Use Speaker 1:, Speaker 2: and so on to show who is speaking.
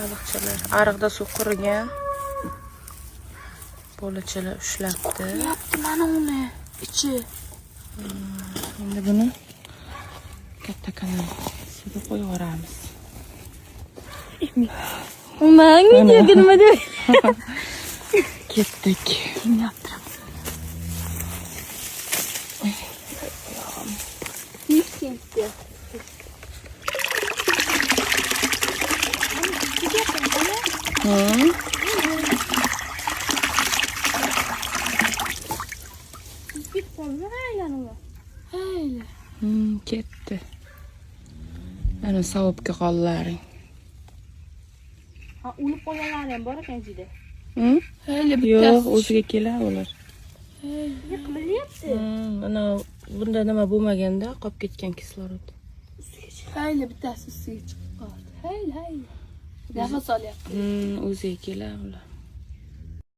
Speaker 1: Baliqchilar ariqda suv qurigan. Bo'lachalar ushlabdi.
Speaker 2: Yapti mana uni ichi.
Speaker 1: Endi buni katta kanal suvga qo'yib yuboramiz.
Speaker 2: Umang videoga nima deb?
Speaker 1: Ketdik.
Speaker 2: Yaptiram. Ketdi.
Speaker 1: Ketdi. Ana savobga qollaring.
Speaker 2: Ha, o'lib qolganlari ham bor ekan ichida.
Speaker 1: Hayli bittasi. Yo'q, o'ziga kelar ular.
Speaker 2: Yiqilyapti.
Speaker 1: Ana bunda nima bo'lmaganda qolib ketgan kislorod.
Speaker 2: Hayli bittasi ustiga chiqib qoldi. Hayli. Nafas olyapti.
Speaker 1: O'ziga kelar ular.